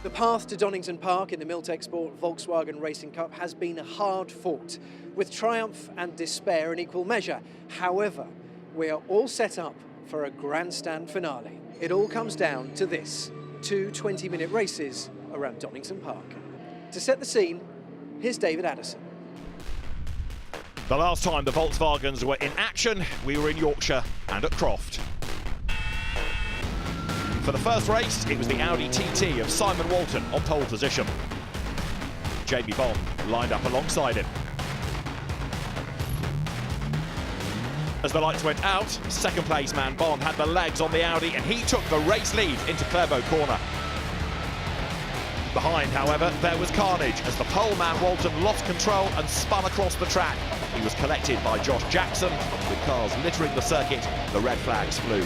The path to Donington Park in the Miltech Sport Volkswagen Racing Cup has been hard fought, with triumph and despair in equal measure. However, we are all set up for a grandstand finale. It all comes down to this: two 20-minute races around Donington Park. To set the scene, here's David Addison. The last time the Volkswagens were in action, we were in Yorkshire and at Croft. For the first race, it was the Audi TT of Simon Walton on pole position. Jamie Bond lined up alongside him. As the lights went out, second place man Bond had the legs on the Audi and he took the race lead into Clairvaux Corner. Behind, however, there was carnage as the pole man Walton lost control and spun across the track. He was collected by Josh Jackson. With cars littering the circuit, the red flags flew.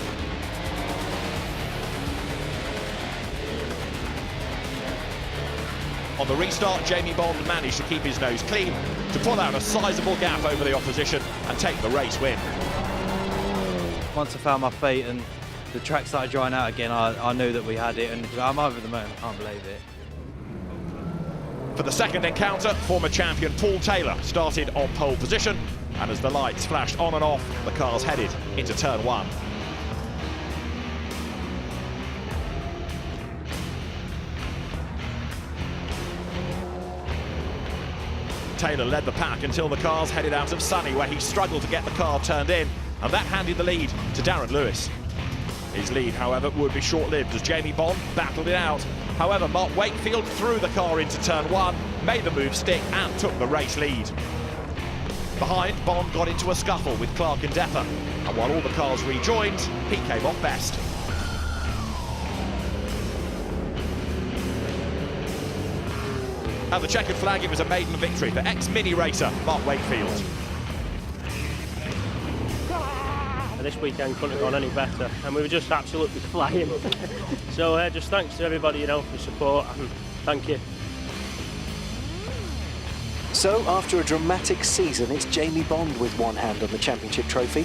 On the restart, Jamie Bond managed to keep his nose clean to pull out a sizable gap over the opposition and take the race win. Once I found my feet and the track started drying out again, I knew that we had it, and I'm over the moon, I can't believe it. For the second encounter, former champion Paul Taylor started on pole position, and as the lights flashed on and off, the cars headed into turn one. Taylor led the pack until the cars headed out of Sunny, where he struggled to get the car turned in, and that handed the lead to Darren Lewis. His lead, however, would be short-lived as Jamie Bond battled it out. However, Mark Wakefield threw the car into turn one, made the move stick and took the race lead. Behind, Bond got into a scuffle with Clark and Depper, and while all the cars rejoined, he came off best. At the checkered flag, it was a maiden victory for ex-Mini racer Mark Wakefield. This weekend couldn't have gone any better, and we were just absolutely flying. So just thanks to everybody, you know, for support, and thank you. So, after a dramatic season, it's Jamie Bond with one hand on the championship trophy.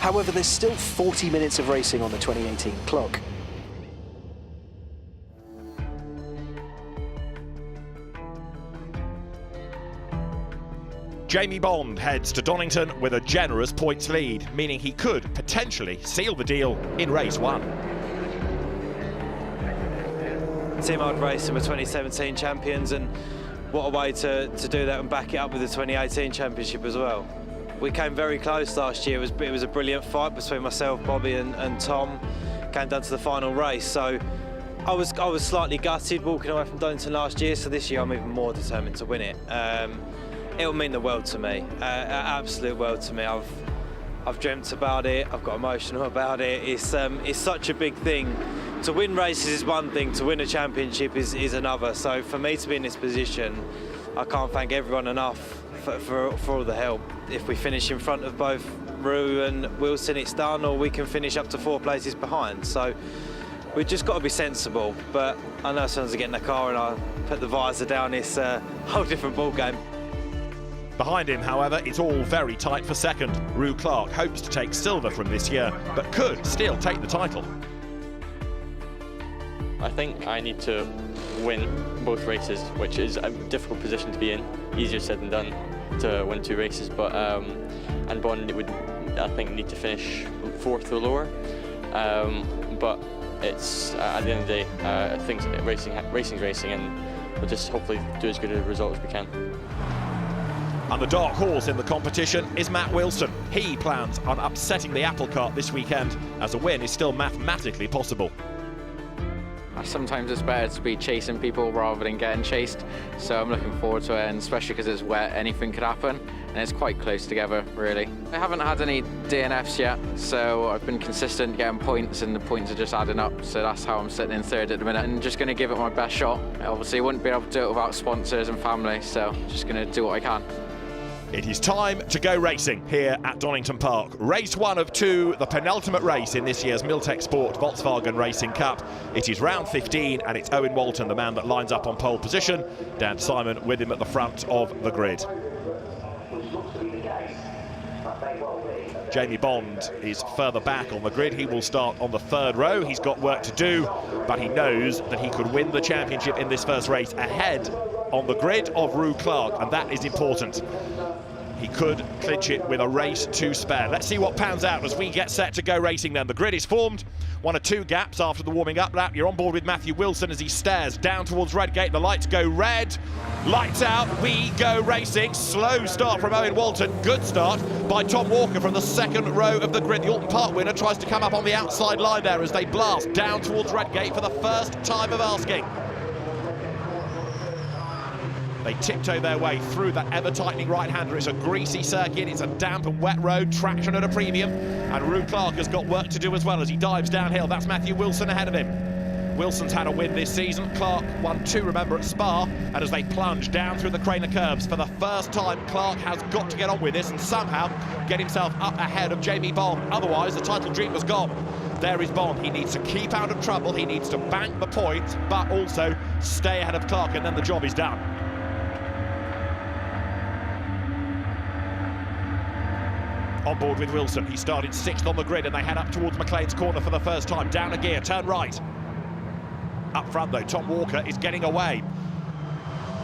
However, there's still 40 minutes of racing on the 2018 clock. Jamie Bond heads to Donington with a generous points lead, meaning he could potentially seal the deal in race one. Team I'd racing were 2017 champions, and what a way to do that and back it up with the 2018 championship as well. We came very close last year. It was a brilliant fight between myself, Bobby and Tom. Came down to the final race, so I was slightly gutted walking away from Donington last year, so this year I'm even more determined to win it. It'll mean the world to me, absolute world to me. I've dreamt about it, I've got emotional about it. It's such a big thing. To win races is one thing, to win a championship is another. So for me to be in this position, I can't thank everyone enough for all the help. If we finish in front of both Rue and Wilson, it's done, or we can finish up to 4 places behind. So we've just got to be sensible. But I know as soon as I get in the car and I put the visor down, it's a whole different ball game. Behind him, however, it's all very tight for second. Rue Clark hopes to take silver from this year, but could still take the title. I think I need to win both races, which is a difficult position to be in. Easier said than done to win 2 races, but and Bond would, I think, need to finish 4th or lower. But it's at the end of the day, I think racing's racing, and we'll just hopefully do as good a result as we can. And the dark horse in the competition is Matt Wilson. He plans on upsetting the apple cart this weekend, as a win is still mathematically possible. Sometimes it's better to be chasing people rather than getting chased, so I'm looking forward to it, and especially because it's wet, anything could happen. and it's quite close together, really. I haven't had any DNFs yet, so I've been consistent getting points, and the points are just adding up, so that's how I'm sitting in third at the minute, and just going to give it my best shot. Obviously, I wouldn't be able to do it without sponsors and family, so just going to do what I can. It is time to go racing here at Donington Park. Race 1 of 2, the penultimate race in this year's Miltech Sport Volkswagen Racing Cup. It is round 15 and it's Owen Walton, the man that lines up on pole position. Dan Simon with him at the front of the grid. Jamie Bond is further back on the grid. He will start on the third row. He's got work to do, but he knows that he could win the championship in this first race ahead on the grid of Rue Clark, and that is important. He could clinch it with a race to spare. Let's see what pans out as we get set to go racing then. The grid is formed. 1 or 2 gaps after the warming up lap. You're on board with Matthew Wilson as he stares down towards Redgate. The lights go red. Lights out. We go racing. Slow start from Owen Walton. Good start by Tom Walker from the second row of the grid. The Alton Park winner tries to come up on the outside line there as they blast down towards Redgate for the first time of asking. They tiptoe their way through that ever-tightening right-hander. It's a greasy circuit, it's a damp and wet road, traction at a premium, and Rue Clark has got work to do as well as he dives downhill. That's Matthew Wilson ahead of him. Wilson's had a win this season. Clark won 2, remember, at Spa, and as they plunge down through the Craner curves, for the first time, Clark has got to get on with this and somehow get himself up ahead of Jamie Bond. Otherwise, the title dream was gone. There is Bond. He needs to keep out of trouble, he needs to bank the points, but also stay ahead of Clark, and then the job is done. On board with Wilson. He started 6th on the grid and they head up towards McLean's corner for the first time. Down a gear, turn right. Up front though, Tom Walker is getting away.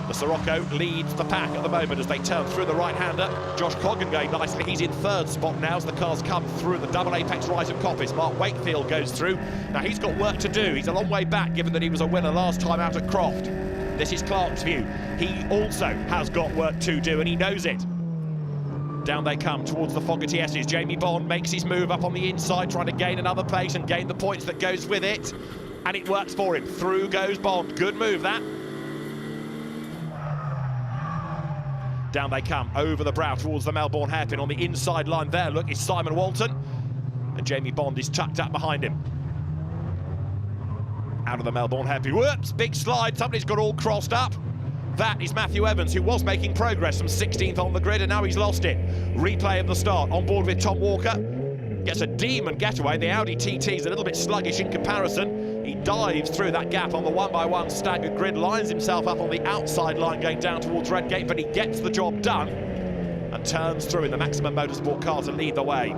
The Sirocco leads the pack at the moment as they turn through the right-hander. Josh Coggan going nicely. He's in 3rd spot now as the cars come through the double apex rise of Coppice. Mark Wakefield goes through. Now he's got work to do. He's a long way back given that he was a winner last time out at Croft. This is Clark's view. He also has got work to do and he knows it. Down they come towards the Fogarty S's. Jamie Bond makes his move up on the inside, trying to gain another place and gain the points that goes with it. And it works for him. Through goes Bond. Good move, that. Down they come, over the brow towards the Melbourne hairpin. On the inside line there, look, is Simon Walton. And Jamie Bond is tucked up behind him. Out of the Melbourne hairpin. Whoops, big slide. Somebody's got all crossed up. That is Matthew Evans, who was making progress from 16th on the grid, and now he's lost it. Replay of the start, on board with Tom Walker. Gets a demon getaway. The Audi TT is a little bit sluggish in comparison. He dives through that gap on the 1x1 staggered grid, lines himself up on the outside line going down towards Redgate, but he gets the job done and turns through in the Maximum Motorsport car to lead the way.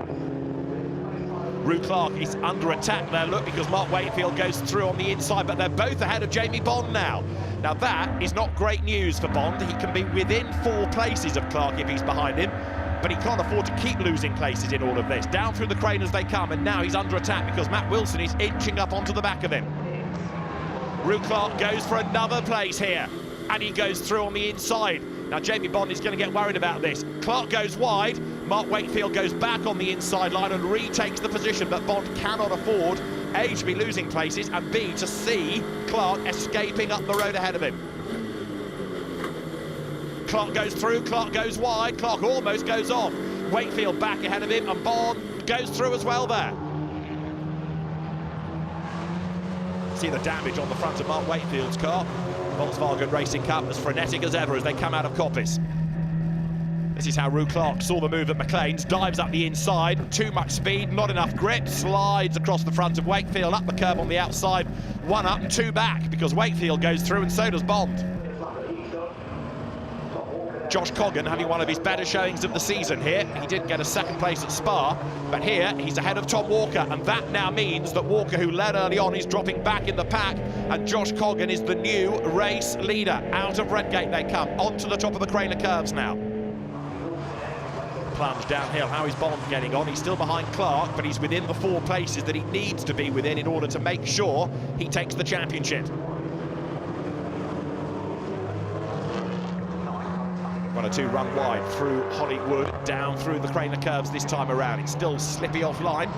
Rue Clark is under attack there, look, because Mark Wakefield goes through on the inside, but they're both ahead of Jamie Bond now. Now that is not great news for Bond. He can be within 4 places of Clark if he's behind him, but he can't afford to keep losing places in all of this. Down through the crane as they come, and now he's under attack because Matt Wilson is inching up onto the back of him. Rue Clark goes for another place here, and he goes through on the inside. Now Jamie Bond is going to get worried about this. Clark goes wide, Mark Wakefield goes back on the inside line and retakes the position, but Bond cannot afford A, to be losing places, and B, to see Clark escaping up the road ahead of him. Clark goes through, Clark goes wide, Clark almost goes off. Wakefield back ahead of him, and Bond goes through as well there. See the damage on the front of Mark Wakefield's car. Volkswagen Racing Cup as frenetic as ever as they come out of Coppice. This is how Rue Clark saw the move at McLean's, dives up the inside, too much speed, not enough grip, slides across the front of Wakefield, up the curb on the outside, 1 up and 2 back, because Wakefield goes through and so does Bond. Josh Coggan having one of his better showings of the season here. He did get a 2nd place at Spa, but here he's ahead of Tom Walker, and that now means that Walker, who led early on, is dropping back in the pack, and Josh Coggan is the new race leader. Out of Redgate they come, onto the top of the Craner curves now. Plunge downhill. How is Bond getting on? He's still behind Clark, but he's within the 4 places that he needs to be within in order to make sure he takes the championship. 1 or 2 run wide through Hollywood, down through the Craner curves this time around. It's still slippy offline.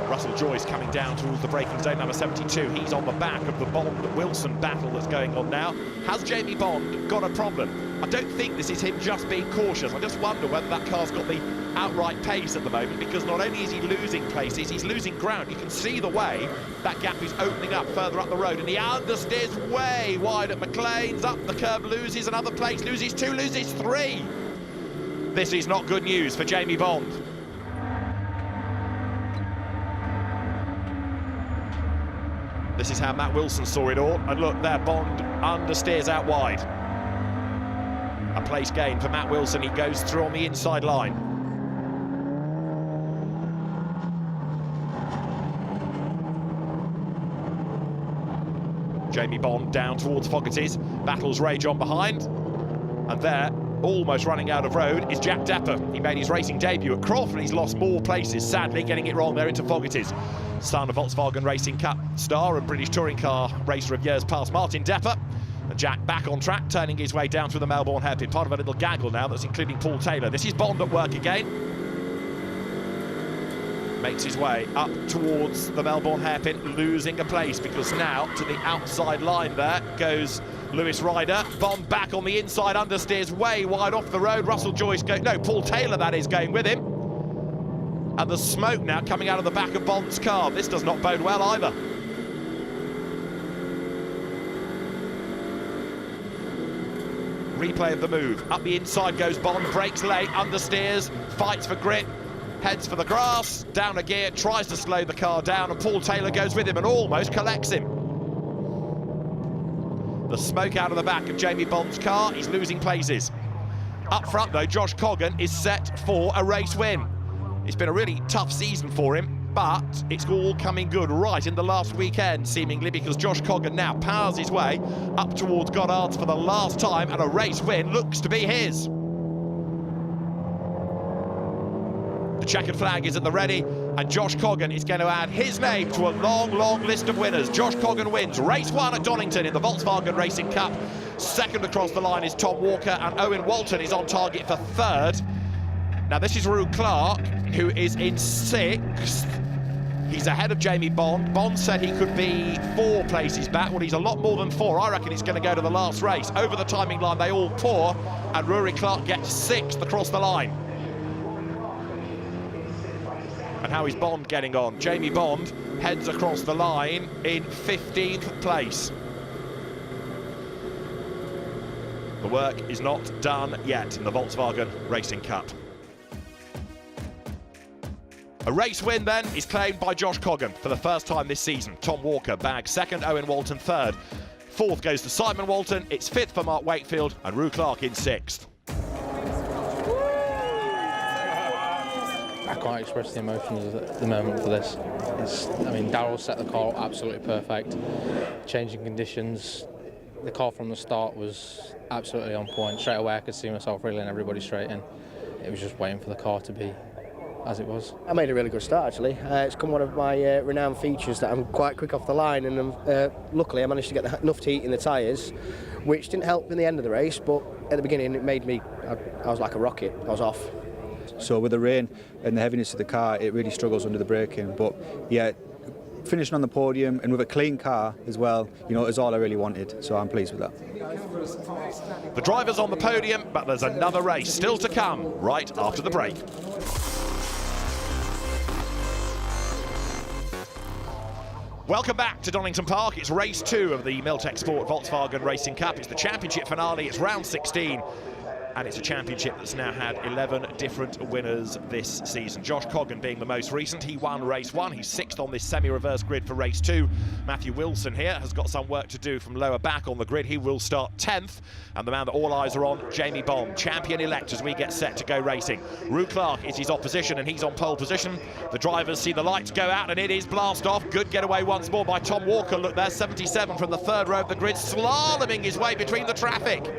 Russell Joyce coming down towards the braking zone, number 72. He's on the back of the Bond-Wilson battle that's going on now. Has Jamie Bond got a problem? I don't think this is him just being cautious. I just wonder whether that car's got the outright pace at the moment, because not only is he losing places, he's losing ground. You can see the way that gap is opening up further up the road, and he understeers way wide at McLean's, up the curb, loses another place, loses 2, loses 3. This is not good news for Jamie Bond. This is how Matt Wilson saw it all, and look there, Bond understeers out wide. A place gain for Matt Wilson, he goes through on the inside line. Jamie Bond down towards Fogarty's, battles rage on behind, and there, almost running out of road, is Jack Depper. He made his racing debut at Crawford. He's lost more places, sadly, getting it wrong there into Fogarty's. Son of Volkswagen Racing Cup star and British touring car racer of years past, Martin Depper. And Jack back on track, turning his way down through the Melbourne hairpin. Part of a little gaggle now that's including Paul Taylor. This is Bond at work again. Makes his way up towards the Melbourne hairpin, losing a place, because now to the outside line there goes Lewis Ryder. Bond back on the inside, understeers way wide off the road. Russell Joyce Paul Taylor, that is, going with him. And the smoke now coming out of the back of Bond's car. This does not bode well either. Replay of the move. Up the inside goes Bond, brakes late, understeers, fights for grip, heads for the grass, down a gear, tries to slow the car down, and Paul Taylor goes with him and almost collects him. The smoke out of the back of Jamie Bond's car, he's losing places. Up front though, Josh Coggan is set for a race win. It's been a really tough season for him, but it's all coming good right in the last weekend, seemingly, because Josh Coggan now powers his way up towards Goddard's for the last time, and a race win looks to be his. The checkered flag is at the ready, and Josh Coggan is going to add his name to a long, long list of winners. Josh Coggan wins race 1 at Donington in the Volkswagen Racing Cup. Second across the line is Tom Walker, and Owen Walton is on target for 3rd. Now this is Rue Clark, who is in 6th. He's ahead of Jamie Bond. Bond said he could be 4 places back. Well, he's a lot more than 4. I reckon it's going to go to the last race. Over the timing line, they all pour, and Rory Clark gets 6th across the line. And how is Bond getting on? Jamie Bond heads across the line in 15th place. The work is not done yet in the Volkswagen Racing Cup. A race win then is claimed by Josh Coggan for the first time this season. Tom Walker bags 2nd, Owen Walton 3rd. 4th goes to Simon Walton, it's 5th for Mark Wakefield, and Rue Clark in 6th. I can't express the emotions at the moment for this. I mean, Darryl set the car up absolutely perfect. Changing conditions, the car from the start was absolutely on point. Straight away I could see myself reeling everybody straight in. It was just waiting for the car to be as it was. I made a really good start actually. It's come one of my renowned features that I'm quite quick off the line, and luckily I managed to get enough heat in the tyres, which didn't help in the end of the race, but at the beginning it made me, I was like a rocket, I was off. So with the rain and the heaviness of the car, it really struggles under the braking, but yeah, finishing on the podium and with a clean car as well, you know, is all I really wanted, so I'm pleased with that. The driver's on the podium, but there's another race still to come right after the break. Welcome back to Donington Park. It's race 2 of the Miltech Sport Volkswagen Racing Cup. It's the championship finale. It's round 16. And it's a championship that's now had 11 different winners this season. Josh Coggan being the most recent. He won race 1. He's 6th on this semi-reverse grid for race 2. Matthew Wilson here has got some work to do from lower back on the grid. He will start 10th. And the man that all eyes are on, Jamie Bond, champion-elect as we get set to go racing. Rue Clark is his opposition, and he's on pole position. The drivers see the lights go out, and it is blast off. Good getaway once more by Tom Walker. Look there, 77 from the 3rd row of the grid, slaloming his way between the traffic.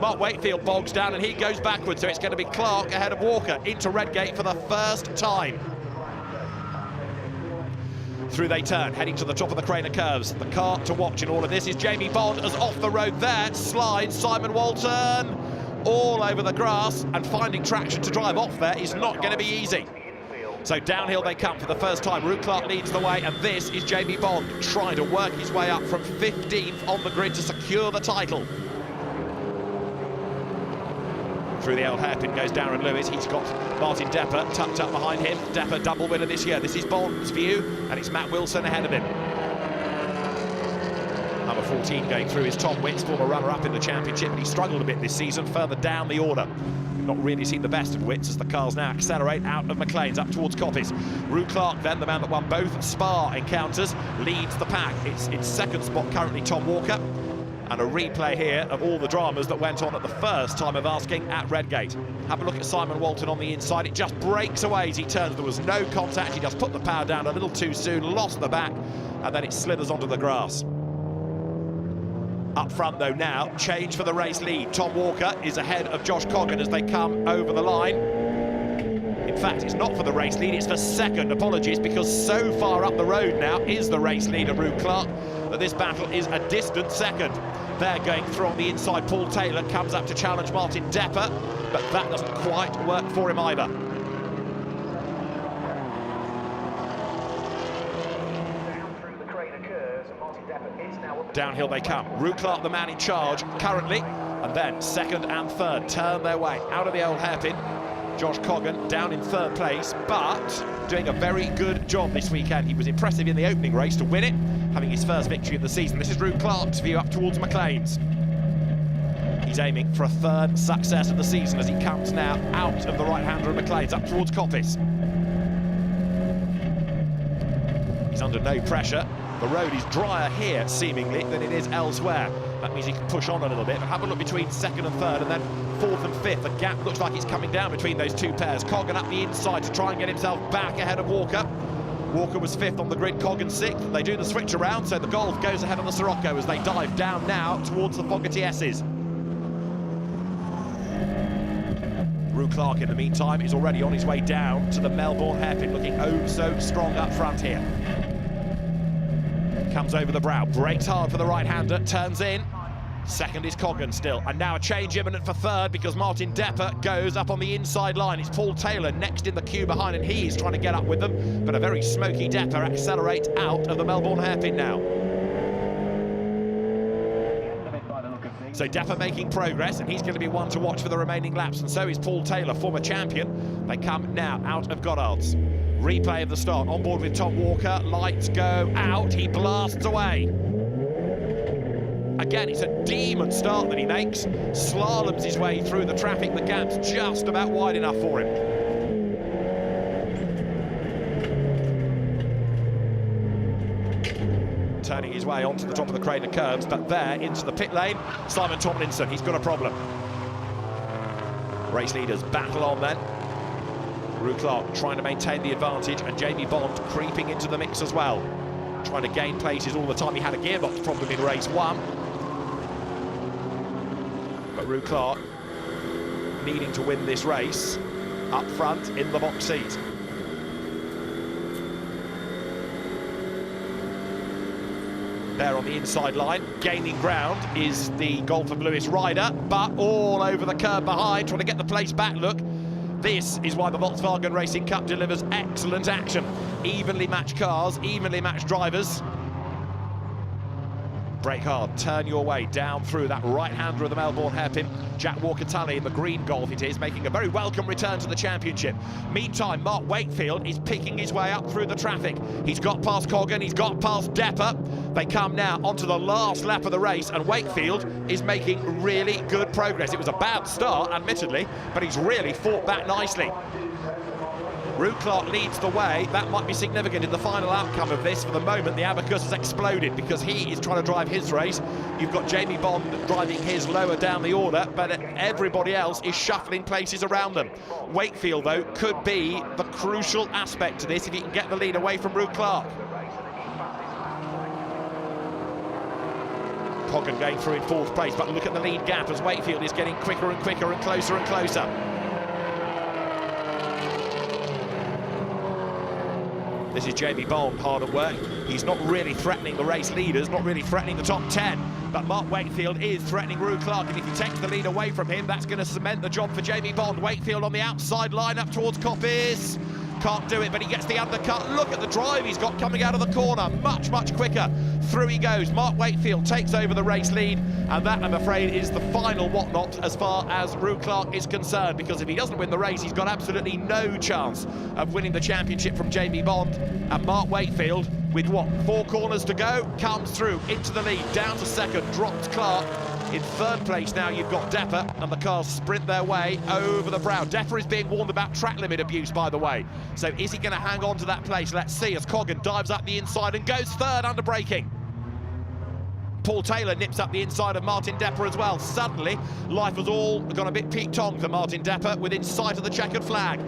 Mark Wakefield bogs down and he goes backwards, so it's going to be Clark ahead of Walker into Redgate for the first time. Through they turn, heading to the top of the Craner curves. The car to watch in all of this is Jamie Bond, as off the road there slides Simon Walton all over the grass, and finding traction to drive off there is not going to be easy. So downhill they come for the first time. Rue Clark leads the way, and this is Jamie Bond trying to work his way up from 15th on the grid to secure the title. Through the old hairpin goes Darren Lewis. He's got Martin Depper tucked up behind him. Depper double winner this year. This is Bond's view, and it's Matt Wilson ahead of him. Number 14 going through is Tom Witts, former runner-up in the championship, but he struggled a bit this season further down the order. We've not really seen the best of Witts as the cars now accelerate out of McLean's up towards Coppice. Rue Clark, then the man that won both Spa encounters, leads the pack. It's in second spot currently Tom Walker. And a replay here of all the dramas that went on at the first time of asking at Redgate. Have a look at Simon Walton on the inside. It just breaks away as he turns. There was no contact. He just put the power down a little too soon, lost the back, and then it slithers onto the grass. Up front, though, now, change for the race lead. Tom Walker is ahead of Josh Coggan as they come over the line. In fact, it's not for the race lead, it's for second. Apologies, because so far up the road now is the race leader, Rue Clark, that this battle is a distant second. They're going through on the inside. Paul Taylor comes up to challenge Martin Depper, but that doesn't quite work for him either. Downhill they come. Rue Clark, the man in charge currently, and then second and third turn their way out of the old hairpin. Josh Coggan down in third place, but doing a very good job this weekend. He was impressive in the opening race to win it, having his first victory of the season. This is Rue Clark's view up towards McLean's. He's aiming for a third success of the season as he comes now out of the right-hander of McLean's up towards Coppice. He's under no pressure. The road is drier here, seemingly, than it is elsewhere. That means he can push on a little bit. But have a look between second and third, and then fourth and fifth. The gap looks like it's coming down between those two pairs. Coggan up the inside to try and get himself back ahead of Walker. Walker was fifth on the grid, Coggan sixth. They do the switch around, so the Golf goes ahead on the Sirocco as they dive down now towards the Fogarty S's. Rue Clark, in the meantime, is already on his way down to the Melbourne hairpin, looking oh so strong up front here. Comes over the brow, brakes hard for the right-hander, turns in. Second is Coggan still, and now a change imminent for third because Martin Depper goes up on the inside line. It's Paul Taylor next in the queue behind, and he's trying to get up with them, but a very smoky Depper accelerates out of the Melbourne hairpin now. So Depper making progress, and he's going to be one to watch for the remaining laps, and so is Paul Taylor, former champion. They come now out of Goddard's. Replay of the start, on board with Tom Walker, lights go out, he blasts away. Again, it's a demon start that he makes, slaloms his way through the traffic, the gap's just about wide enough for him. Turning his way onto the top of the Craner curbs, but there, into the pit lane, Simon Tomlinson, he's got a problem. Race leaders battle on then. Rue Clark trying to maintain the advantage, and Jamie Bond creeping into the mix as well. Trying to gain places all the time. He had a gearbox problem in race one. But Rue Clark needing to win this race up front in the box seat. There on the inside line, gaining ground is the Golf of Lewis rider, but all over the curb behind, trying to get the place back. Look, this is why the Volkswagen Racing Cup delivers excellent action. Evenly matched cars, evenly matched drivers. Brake hard, turn your way down through that right-hander of the Melbourne hairpin. Jack Walker-Tully in the green Golf it is, making a very welcome return to the championship. Meantime, Mark Wakefield is picking his way up through the traffic. He's got past Coggan, he's got past Depper. They come now onto the last lap of the race, and Wakefield is making really good progress. It was a bad start, admittedly, but he's really fought back nicely. Rue Clark leads the way. That might be significant in the final outcome of this. For the moment, the abacus has exploded because he is trying to drive his race. You've got Jamie Bond driving his lower down the order, but everybody else is shuffling places around them. Wakefield, though, could be the crucial aspect to this if he can get the lead away from Rue Clark. Coggan going through in fourth place, but look at the lead gap as Wakefield is getting quicker and quicker and closer and closer. This is Jamie Bond hard at work. He's not really threatening the race leaders, not really threatening the top 10. But Mark Wakefield is threatening Rue Clark, and if he takes the lead away from him, that's going to cement the job for Jamie Bond. Wakefield on the outside line up towards Coppice. can't do it, but he gets the undercut. Look at the drive he's got coming out of the corner, much, much quicker. Through he goes. Mark Wakefield takes over the race lead, and that, I'm afraid, is the final whatnot as far as Rue Clark is concerned, because if he doesn't win the race, he's got absolutely no chance of winning the championship from Jamie Bond. And Mark Wakefield, with what, 4 corners to go, comes through into the lead, down to second, drops Clark. In third place now you've got Depper, and the cars sprint their way over the brow. Depper is being warned about track limit abuse, by the way. So is he going to hang on to that place? Let's see as Coggan dives up the inside and goes third under braking. Paul Taylor nips up the inside of Martin Depper as well. Suddenly, life has all gone a bit peak-tong for Martin Depper within sight of the checkered flag.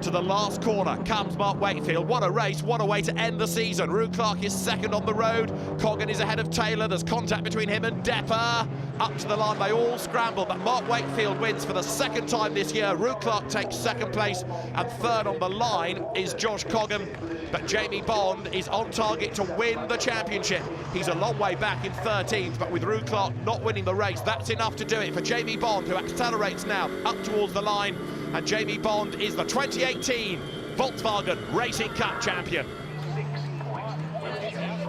To the last corner comes Mark Wakefield. What a race, what a way to end the season. Rue Clark is second on the road. Coggan is ahead of Taylor. There's contact between him and Depper. Up to the line, they all scramble, but Mark Wakefield wins for the second time this year. Rue Clark takes second place, and third on the line is Josh Coggan. But Jamie Bond is on target to win the championship. He's a long way back in 13th, but with Rue Clark not winning the race, that's enough to do it for Jamie Bond, who accelerates now up towards the line. And Jamie Bond is the 2018 Volkswagen Racing Cup champion.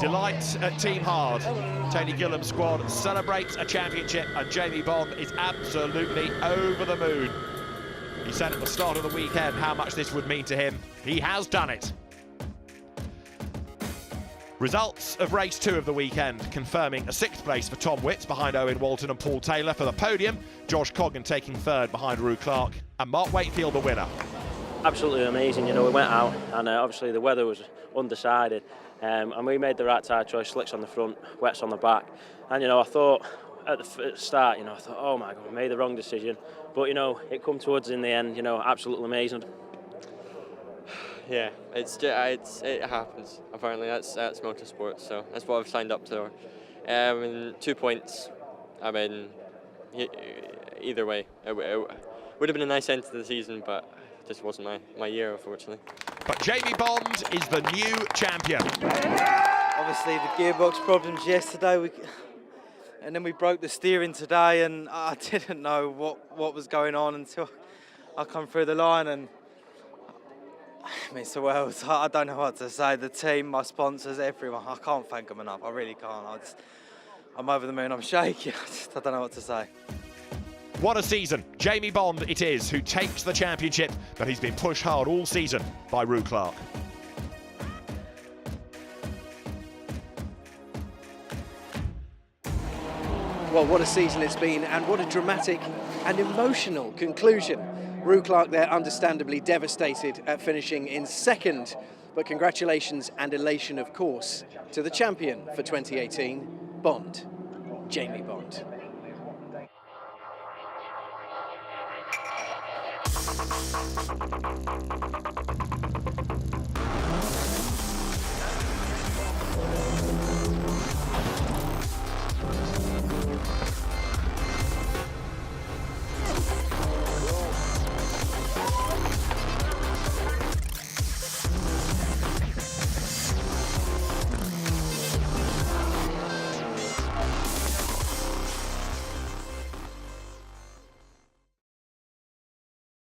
Delight at Team Hard. Tony Gillam's squad celebrates a championship, and Jamie Bond is absolutely over the moon. He said at the start of the weekend how much this would mean to him. He has done it. Results of race 2 of the weekend confirming a 6th place for Tom Witts behind Owen Walton and Paul Taylor for the podium. Josh Coggan taking third behind Rue Clark, and Mark Wakefield the winner. Absolutely amazing, you know, we went out and obviously the weather was undecided, and we made the right tyre choice, slicks on the front, wets on the back. And you know, I thought at the start, you know, I thought, oh my God, I made the wrong decision. But you know, it come towards in the end, you know, absolutely amazing. Yeah, it happens. Apparently, that's motorsport, so that's what I've signed up to. And 2 points. I mean, either way, it would have been a nice end to the season, but it just wasn't my year, unfortunately. But Jamie Bond is the new champion. Obviously, the gearbox problems yesterday, and then we broke the steering today, and I didn't know what was going on until I come through the line, and it means the world. I don't know what to say. The team, my sponsors, everyone. I can't thank them enough. I really can't. I'm over the moon. I'm shaking. I don't know what to say. What a season. Jamie Bond it is who takes the championship, but he's been pushed hard all season by Rue Clark. Well, what a season it's been, and what a dramatic and emotional conclusion. Rue Clark there understandably devastated at finishing in second, but congratulations and elation, of course, to the champion for 2018, Bond, Jamie Bond.